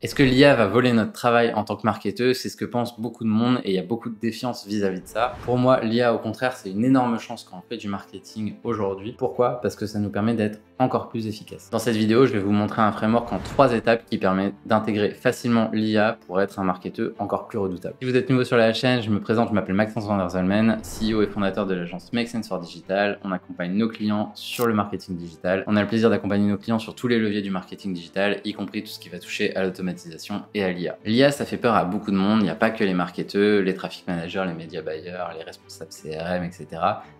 Est-ce que l'IA va voler notre travail en tant que marketeur? C'est ce que pense beaucoup de monde et il y a beaucoup de défiance vis-à-vis de ça. Pour moi, l'IA, au contraire, c'est une énorme chance quand on fait du marketing aujourd'hui. Pourquoi? Parce que ça nous permet d'être encore plus efficace. Dans cette vidéo, je vais vous montrer un framework en 3 étapes qui permet d'intégrer facilement l'IA pour être un marketeur encore plus redoutable. Si vous êtes nouveau sur la chaîne, je me présente, je m'appelle Maxence van der Zalmen, CEO et fondateur de l'agence Make Sense for Digital. On accompagne nos clients sur le marketing digital. On a le plaisir d'accompagner nos clients sur tous les leviers du marketing digital, y compris tout ce qui va toucher à l'automatisation et à l'IA. L'IA, ça fait peur à beaucoup de monde. Il n'y a pas que les marketeurs, les traffic managers, les média buyers, les responsables CRM, etc.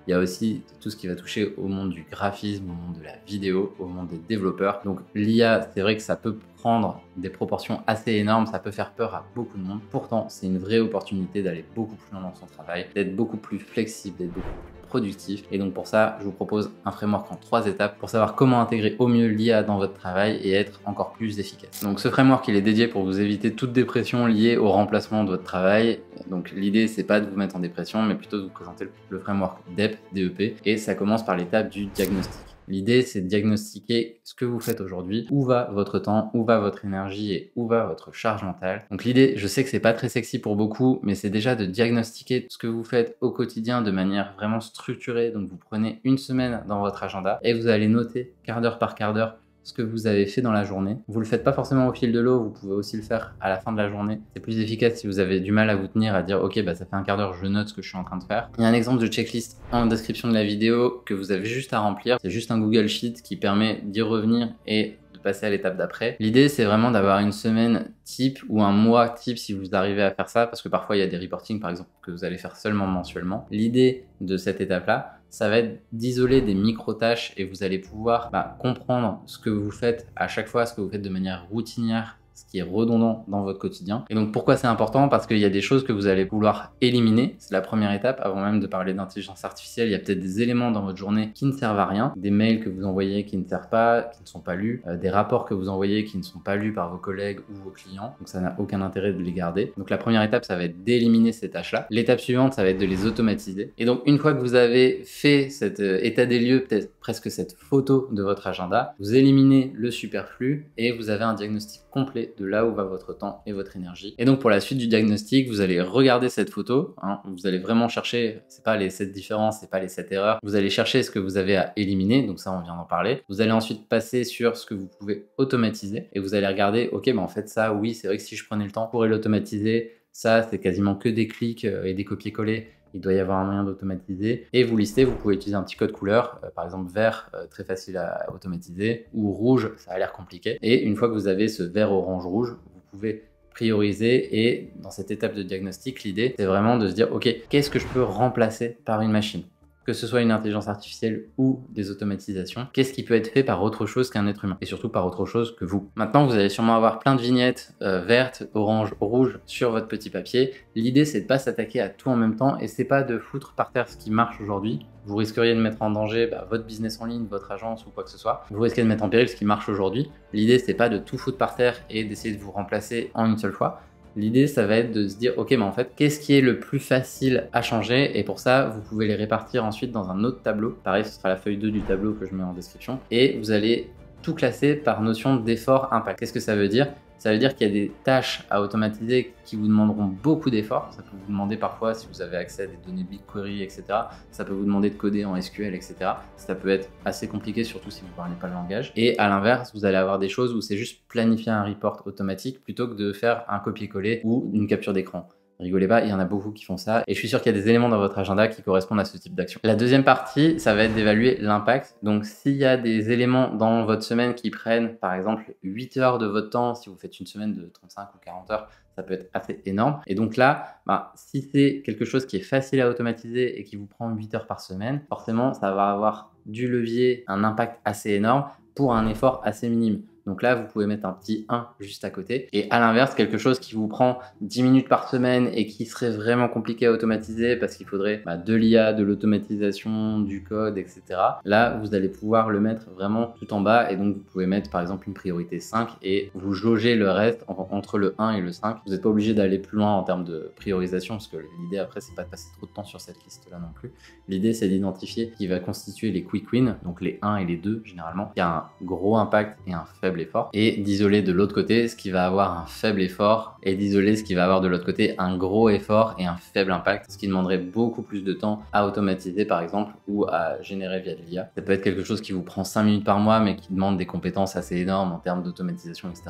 Il y a aussi tout ce qui va toucher au monde du graphisme, au monde de la vidéo, au monde des développeurs. Donc l'IA, c'est vrai que ça peut prendre des proportions assez énormes, ça peut faire peur à beaucoup de monde. Pourtant, c'est une vraie opportunité d'aller beaucoup plus loin dans son travail, d'être beaucoup plus flexible, d'être beaucoup plus productif. Et donc pour ça, je vous propose un framework en 3 étapes pour savoir comment intégrer au mieux l'IA dans votre travail et être encore plus efficace. Donc ce framework, il est dédié pour vous éviter toute dépression liée au remplacement de votre travail. Donc l'idée, c'est pas de vous mettre en dépression, mais plutôt de vous présenter le framework DEP, DEP, et ça commence par l'étape du diagnostic. L'idée, c'est de diagnostiquer ce que vous faites aujourd'hui, où va votre temps, où va votre énergie et où va votre charge mentale. Donc l'idée, je sais que c'est pas très sexy pour beaucoup, mais c'est déjà de diagnostiquer ce que vous faites au quotidien de manière vraiment structurée. Donc vous prenez une semaine dans votre agenda et vous allez noter quart d'heure par quart d'heure ce que vous avez fait dans la journée. Vous le faites pas forcément au fil de l'eau, vous pouvez aussi le faire à la fin de la journée. C'est plus efficace si vous avez du mal à vous tenir à dire ok, bah ça fait un quart d'heure, je note ce que je suis en train de faire. Il y a un exemple de checklist en description de la vidéo que vous avez juste à remplir. C'est juste un Google Sheet qui permet d'y revenir et de passer à l'étape d'après. L'idée, c'est vraiment d'avoir une semaine type ou un mois type si vous arrivez à faire ça, parce que parfois il y a des reportings par exemple que vous allez faire seulement mensuellement. L'idée de cette étape-là, ça va être d'isoler des micro-tâches et vous allez pouvoir comprendre ce que vous faites à chaque fois, ce que vous faites de manière routinière, ce qui est redondant dans votre quotidien. Et donc pourquoi c'est important? Parce qu'il y a des choses que vous allez vouloir éliminer. C'est la première étape. Avant même de parler d'intelligence artificielle, il y a peut-être des éléments dans votre journée qui ne servent à rien, des mails que vous envoyez qui ne servent pas, qui ne sont pas lus, des rapports que vous envoyez qui ne sont pas lus par vos collègues ou vos clients. Donc ça n'a aucun intérêt de les garder. Donc la première étape, ça va être d'éliminer ces tâches-là. L'étape suivante, ça va être de les automatiser. Et donc une fois que vous avez fait cet état des lieux, peut-être presque cette photo de votre agenda, vous éliminez le superflu et vous avez un diagnostic complet de là où va votre temps et votre énergie. Et donc pour la suite du diagnostic, vous allez regarder cette photo, vous allez vraiment chercher, c'est pas les 7 différences, c'est pas les 7 erreurs, vous allez chercher ce que vous avez à éliminer, donc ça on vient d'en parler. Vous allez ensuite passer sur ce que vous pouvez automatiser et vous allez regarder, ok, en fait ça, oui, c'est vrai que si je prenais le temps, je pourrais l'automatiser, ça c'est quasiment que des clics et des copier-coller. Il doit y avoir un moyen d'automatiser. Et vous listez, vous pouvez utiliser un petit code couleur, par exemple vert, très facile à automatiser, ou rouge, ça a l'air compliqué. Et une fois que vous avez ce vert, orange, rouge, vous pouvez prioriser. Et dans cette étape de diagnostic, l'idée, c'est vraiment de se dire, ok, qu'est-ce que je peux remplacer par une machine? Que ce soit une intelligence artificielle ou des automatisations, qu'est-ce qui peut être fait par autre chose qu'un être humain et surtout par autre chose que vous. Maintenant, vous allez sûrement avoir plein de vignettes vertes, orange, rouge sur votre petit papier. L'idée, c'est de pas s'attaquer à tout en même temps et c'est pas de foutre par terre ce qui marche aujourd'hui. Vous risqueriez de mettre en danger votre business en ligne, votre agence ou quoi que ce soit. Vous risquez de mettre en péril ce qui marche aujourd'hui. L'idée, c'est pas de tout foutre par terre et d'essayer de vous remplacer en une seule fois. L'idée, ça va être de se dire, ok, mais en fait, qu'est-ce qui est le plus facile à changer? Et pour ça, vous pouvez les répartir ensuite dans un autre tableau. Pareil, ce sera la feuille 2 du tableau que je mets en description. Et vous allez tout classer par notion d'effort impact. Qu'est-ce que ça veut dire? Ça veut dire qu'il y a des tâches à automatiser qui vous demanderont beaucoup d'efforts. Ça peut vous demander parfois, si vous avez accès à des données BigQuery, etc., ça peut vous demander de coder en SQL, etc. Ça peut être assez compliqué, surtout si vous ne parlez pas le langage. Et à l'inverse, vous allez avoir des choses où c'est juste planifier un report automatique plutôt que de faire un copier-coller ou une capture d'écran. Rigolez pas, il y en a beaucoup qui font ça et je suis sûr qu'il y a des éléments dans votre agenda qui correspondent à ce type d'action. La deuxième partie, ça va être d'évaluer l'impact. Donc s'il y a des éléments dans votre semaine qui prennent par exemple 8 heures de votre temps, si vous faites une semaine de 35 ou 40 heures, ça peut être assez énorme. Et donc là, si c'est quelque chose qui est facile à automatiser et qui vous prend 8 heures par semaine, forcément, ça va avoir du levier, un impact assez énorme pour un effort assez minime. Donc là, vous pouvez mettre un petit 1 juste à côté. Et à l'inverse, quelque chose qui vous prend 10 minutes par semaine et qui serait vraiment compliqué à automatiser parce qu'il faudrait de l'IA, de l'automatisation, du code, etc. Là, vous allez pouvoir le mettre vraiment tout en bas et donc vous pouvez mettre par exemple une priorité 5 et vous jaugez le reste entre le 1 et le 5. Vous n'êtes pas obligé d'aller plus loin en termes de priorisation parce que l'idée après, c'est pas de passer trop de temps sur cette liste-là non plus. L'idée, c'est d'identifier qui va constituer les quick wins, donc les 1 et les 2 généralement, qui a un gros impact et un faible faible effort, et d'isoler de l'autre côté ce qui va avoir un faible effort, et d'isoler ce qui va avoir de l'autre côté un gros effort et un faible impact, ce qui demanderait beaucoup plus de temps à automatiser par exemple ou à générer via de l'IA. Ça peut être quelque chose qui vous prend 5 minutes par mois mais qui demande des compétences assez énormes en termes d'automatisation, etc.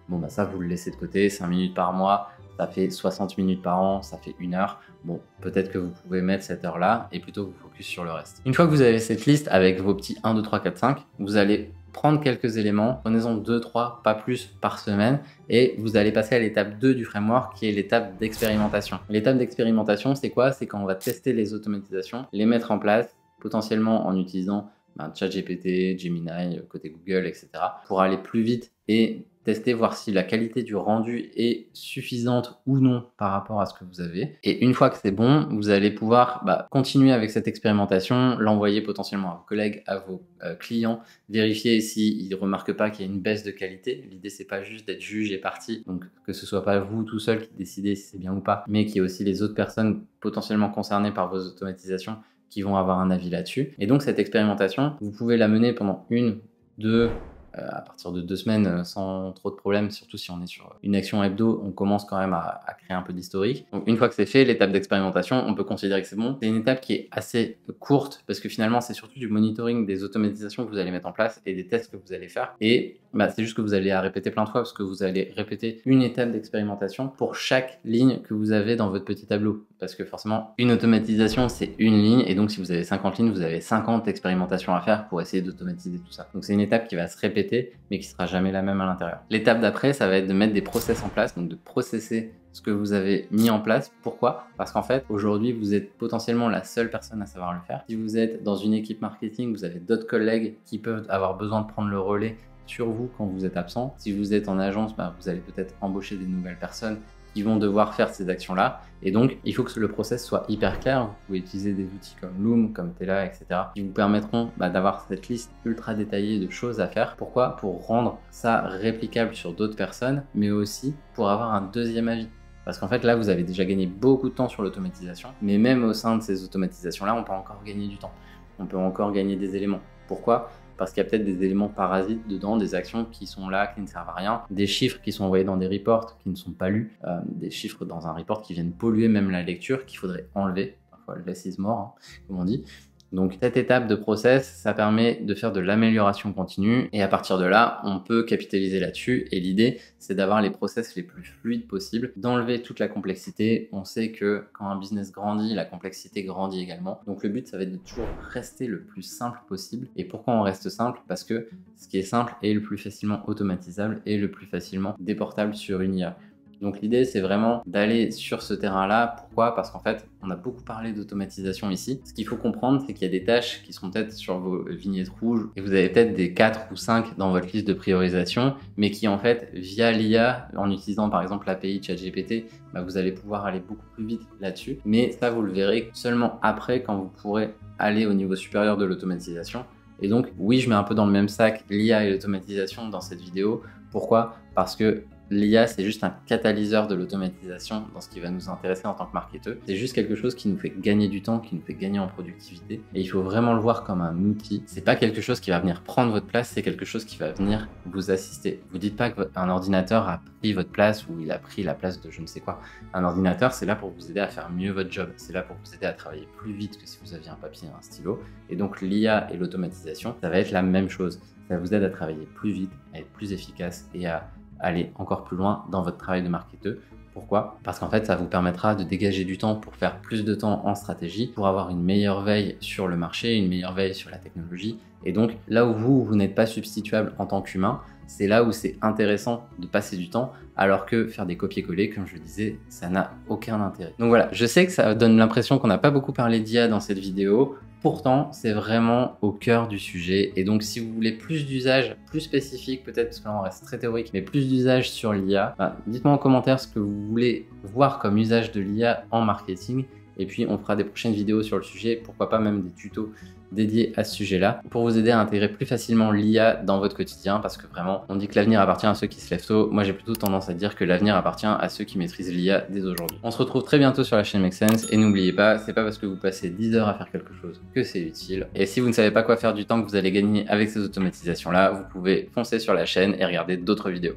Bon bah ça vous le laissez de côté, 5 minutes par mois, ça fait 60 minutes par an, ça fait 1 heure. Bon, peut-être que vous pouvez mettre cette heure-là et plutôt vous focus sur le reste. Une fois que vous avez cette liste avec vos petits 1, 2, 3, 4, 5, vous allez prendre quelques éléments, prenez-en 2, 3, pas plus par semaine, et vous allez passer à l'étape 2 du framework qui est l'étape d'expérimentation. L'étape d'expérimentation, c'est quoi? C'est quand on va tester les automatisations, les mettre en place, potentiellement en utilisant ChatGPT, Gemini, côté Google, etc. pour aller plus vite et tester, voir si la qualité du rendu est suffisante ou non par rapport à ce que vous avez. Et une fois que c'est bon, vous allez pouvoir continuer avec cette expérimentation, l'envoyer potentiellement à vos collègues, à vos clients, vérifier s'ils ne remarquent pas qu'il y a une baisse de qualité. L'idée, c'est pas juste d'être juge et parti, donc que ce soit pas vous tout seul qui décidez si c'est bien ou pas, mais qu'il y ait aussi les autres personnes potentiellement concernées par vos automatisations qui vont avoir un avis là-dessus. Et donc cette expérimentation, vous pouvez la mener pendant 1, 2, à partir de 2 semaines sans trop de problèmes, surtout si on est sur une action hebdo, on commence quand même à créer un peu d'historique. Donc une fois que c'est fait, l'étape d'expérimentation, on peut considérer que c'est bon. C'est une étape qui est assez courte parce que finalement c'est surtout du monitoring des automatisations que vous allez mettre en place et des tests que vous allez faire. Et c'est juste que vous allez à répéter plein de fois parce que vous allez répéter une étape d'expérimentation pour chaque ligne que vous avez dans votre petit tableau. Parce que forcément, une automatisation, c'est une ligne. Et donc, si vous avez 50 lignes, vous avez 50 expérimentations à faire pour essayer d'automatiser tout ça. Donc, c'est une étape qui va se répéter, mais qui sera jamais la même à l'intérieur. L'étape d'après, ça va être de mettre des process en place, donc de processer ce que vous avez mis en place. Pourquoi? Parce qu'en fait, aujourd'hui, vous êtes potentiellement la seule personne à savoir le faire. Si vous êtes dans une équipe marketing, vous avez d'autres collègues qui peuvent avoir besoin de prendre le relais sur vous quand vous êtes absent. Si vous êtes en agence, vous allez peut-être embaucher des nouvelles personnes qui vont devoir faire ces actions-là. Et donc, il faut que le process soit hyper clair. Vous pouvez utiliser des outils comme Loom, comme Tela, etc. qui vous permettront d'avoir cette liste ultra détaillée de choses à faire. Pourquoi? Pour rendre ça réplicable sur d'autres personnes, mais aussi pour avoir un deuxième avis. Parce qu'en fait, là, vous avez déjà gagné beaucoup de temps sur l'automatisation, mais même au sein de ces automatisations-là, on peut encore gagner du temps. On peut encore gagner des éléments. Pourquoi? Parce qu'il y a peut-être des éléments parasites dedans, des actions qui sont là, qui ne servent à rien, des chiffres qui sont envoyés dans des reports qui ne sont pas lus, des chiffres dans un report qui viennent polluer même la lecture, qu'il faudrait enlever. Parfois, less is more, comme on dit. Donc cette étape de process, ça permet de faire de l'amélioration continue et à partir de là, on peut capitaliser là-dessus et l'idée, c'est d'avoir les process les plus fluides possibles, d'enlever toute la complexité. On sait que quand un business grandit, la complexité grandit également. Donc le but, ça va être de toujours rester le plus simple possible. Et pourquoi on reste simple? Parce que ce qui est simple est le plus facilement automatisable et le plus facilement déportable sur une IA. Donc l'idée, c'est vraiment d'aller sur ce terrain-là. Pourquoi? Parce qu'en fait, on a beaucoup parlé d'automatisation ici. Ce qu'il faut comprendre, c'est qu'il y a des tâches qui sont peut-être sur vos vignettes rouges et vous avez peut-être des 4 ou 5 dans votre liste de priorisation, mais qui en fait, via l'IA, en utilisant par exemple l'API ChatGPT, vous allez pouvoir aller beaucoup plus vite là-dessus. Mais ça, vous le verrez seulement après, quand vous pourrez aller au niveau supérieur de l'automatisation. Et donc, oui, je mets un peu dans le même sac l'IA et l'automatisation dans cette vidéo. Pourquoi? Parce que l'IA, c'est juste un catalyseur de l'automatisation dans ce qui va nous intéresser en tant que marketeur. C'est juste quelque chose qui nous fait gagner du temps, qui nous fait gagner en productivité. Et il faut vraiment le voir comme un outil. C'est pas quelque chose qui va venir prendre votre place, c'est quelque chose qui va venir vous assister. Vous dites pas qu'un ordinateur a pris votre place ou il a pris la place de je ne sais quoi. Un ordinateur, c'est là pour vous aider à faire mieux votre job. C'est là pour vous aider à travailler plus vite que si vous aviez un papier et un stylo. Et donc l'IA et l'automatisation, ça va être la même chose. Ça vous aide à travailler plus vite, à être plus efficace et à aller encore plus loin dans votre travail de marketeur. Pourquoi? Parce qu'en fait, ça vous permettra de dégager du temps pour faire plus de temps en stratégie, pour avoir une meilleure veille sur le marché, une meilleure veille sur la technologie. Et donc, là où vous n'êtes pas substituable en tant qu'humain, c'est là où c'est intéressant de passer du temps, alors que faire des copier-coller, comme je le disais, ça n'a aucun intérêt. Donc voilà, je sais que ça donne l'impression qu'on n'a pas beaucoup parlé d'IA dans cette vidéo. Pourtant, c'est vraiment au cœur du sujet. Et donc, si vous voulez plus d'usages, plus spécifiques, peut-être parce que là on reste très théorique, mais plus d'usages sur l'IA, dites-moi en commentaire ce que vous voulez voir comme usage de l'IA en marketing. Et puis on fera des prochaines vidéos sur le sujet, pourquoi pas même des tutos dédiés à ce sujet-là, pour vous aider à intégrer plus facilement l'IA dans votre quotidien, parce que vraiment, on dit que l'avenir appartient à ceux qui se lèvent tôt. Moi, j'ai plutôt tendance à dire que l'avenir appartient à ceux qui maîtrisent l'IA dès aujourd'hui. On se retrouve très bientôt sur la chaîne Make Sense, et n'oubliez pas, c'est pas parce que vous passez 10 heures à faire quelque chose que c'est utile. Et si vous ne savez pas quoi faire du temps que vous allez gagner avec ces automatisations-là, vous pouvez foncer sur la chaîne et regarder d'autres vidéos.